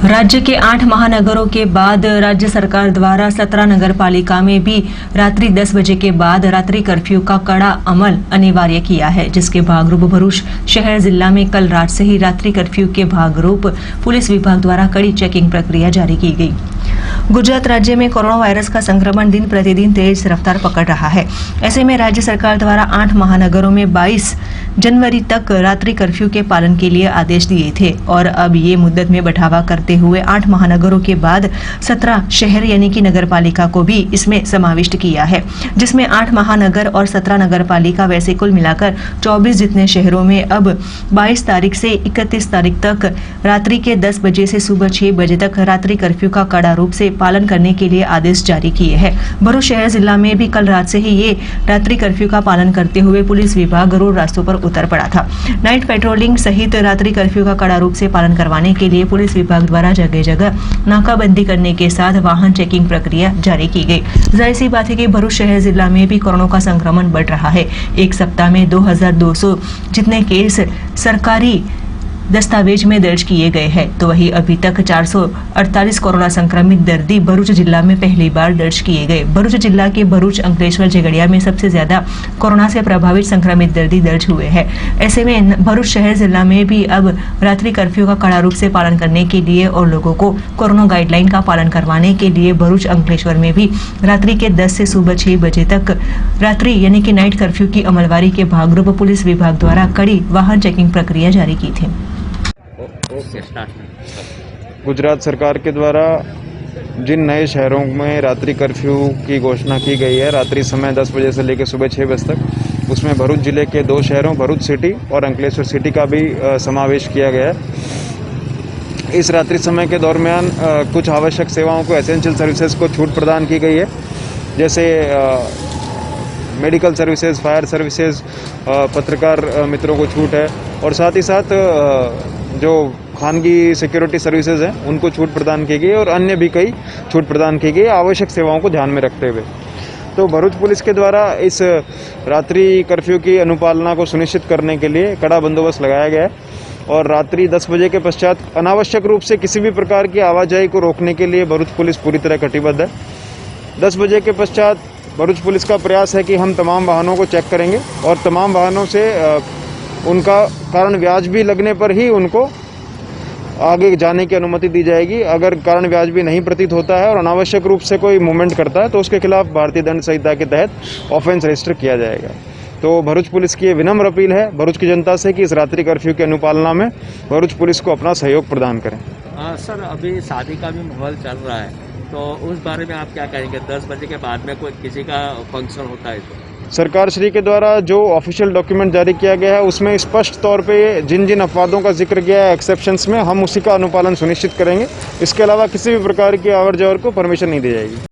राज्य के 8 महानगरों के बाद राज्य सरकार द्वारा 17 नगर पालिका में भी रात्रि 10 बजे के बाद रात्रि कर्फ्यू का कड़ा अमल अनिवार्य किया है, जिसके भागरूप भरूच शहर जिला में कल रात से ही रात्रि कर्फ्यू के भागरूप पुलिस विभाग द्वारा कड़ी चेकिंग प्रक्रिया जारी की गई। गुजरात राज्य में कोरोना वायरस का संक्रमण दिन प्रतिदिन तेज रफ्तार पकड़ रहा है। ऐसे में राज्य सरकार द्वारा 8 महानगरों में 22 जनवरी तक रात्रि कर्फ्यू के पालन के लिए आदेश दिए थे और अब ये मुद्दत में बढ़ावा करते हुए 8 महानगरों के बाद 17 शहर यानी कि नगर पालिका को भी इसमें समाविष्ट किया है, जिसमें 8 महानगर और 17 नगर पालिका वैसे कुल मिलाकर 24 जितने शहरों में अब 22 तारीख से 31 तारीख तक रात्रि के 10 बजे से सुबह 6 बजे तक रात्रि कर्फ्यू का कड़ा रूप से पालन करने के लिए आदेश जारी किए हैं। भरूच शहर जिला में भी कल रात से ही ये रात्रि कर्फ्यू का पालन करते हुए पुलिस विभाग रोड रास्तों पर उतर पड़ा था। नाइट पेट्रोलिंग सहित रात्रि कर्फ्यू का कड़ा रूप से पालन करवाने के लिए पुलिस विभाग द्वारा जगह जगह नाकाबंदी करने के साथ वाहन चेकिंग प्रक्रिया जारी की गई। जाहिर सी बात है कि भरूच शहर जिला में भी कोरोना का संक्रमण बढ़ रहा है। एक सप्ताह में 2200 जितने केस सरकारी दस्तावेज में दर्ज किए गए हैं, तो वहीं अभी तक 448 कोरोना संक्रमित दर्दी भरूच जिला में पहली बार दर्ज किए गए। भरूच जिला के भरूच, अंकलेश्वर, झगड़िया में सबसे ज्यादा कोरोना से प्रभावित संक्रमित दर्दी दर्ज हुए हैं। ऐसे में भरूच शहर जिला में भी अब रात्रि कर्फ्यू का कड़ा रूप से पालन करने के लिए और लोगों को कोरोना गाइडलाइन का पालन करवाने के लिए भरूच, अंकलेश्वर में भी रात्रि के 10 से सुबह 6 बजे तक रात्रि यानी कि नाइट कर्फ्यू की अमलवारी के भागरूप पुलिस विभाग द्वारा कड़ी वाहन चेकिंग प्रक्रिया जारी की थी। गुजरात सरकार के द्वारा जिन नए शहरों में रात्रि कर्फ्यू की घोषणा की गई है, रात्रि समय 10 बजे से लेकर सुबह 6 बजे तक, उसमें भरूच जिले के 2 शहरों भरूच सिटी और अंकलेश्वर सिटी का भी समावेश किया गया है। इस रात्रि समय के दरमियान कुछ आवश्यक सेवाओं को, एसेंशियल सर्विसेज को छूट प्रदान की गई है, जैसे मेडिकल सर्विसेज, फायर सर्विसेज, पत्रकार मित्रों को छूट है और साथ ही साथ जो खानगी सिक्योरिटी सर्विसेज हैं उनको छूट प्रदान की गई और अन्य भी कई छूट प्रदान की गई आवश्यक सेवाओं को ध्यान में रखते हुए। तो भरूच पुलिस के द्वारा इस रात्रि कर्फ्यू की अनुपालना को सुनिश्चित करने के लिए कड़ा बंदोबस्त लगाया गया है और रात्रि 10 बजे के पश्चात अनावश्यक रूप से किसी भी प्रकार की आवाजाही को रोकने के लिए भरूच पुलिस पूरी तरह कटिबद्ध है। 10 बजे के पश्चात भरूच पुलिस का प्रयास है कि हम तमाम वाहनों को चेक करेंगे और तमाम वाहनों से उनका कारण वाजिबी लगने पर ही उनको आगे जाने की अनुमति दी जाएगी। अगर कारण वाजिबी नहीं प्रतीत होता है और अनावश्यक रूप से कोई मूवमेंट करता है तो उसके खिलाफ भारतीय दंड संहिता के तहत ऑफेंस रजिस्टर किया जाएगा। तो भरूच पुलिस की ये विनम्र अपील है भरूच की जनता से कि इस रात्रि कर्फ्यू की अनुपालना में भरूच पुलिस को अपना सहयोग प्रदान करें। सर, अभी शादी का भी माहौल चल रहा है, तो उस बारे में आप क्या कहेंगे? 10 बजे के बाद में कोई किसी का फंक्शन होता है तो सरकार श्री के द्वारा जो ऑफिशियल डॉक्यूमेंट जारी किया गया है उसमें स्पष्ट तौर पे जिन जिन अपवादों का जिक्र किया है एक्सेप्शंस में, हम उसी का अनुपालन सुनिश्चित करेंगे। इसके अलावा किसी भी प्रकार की आवर जवर को परमिशन नहीं दी जाएगी।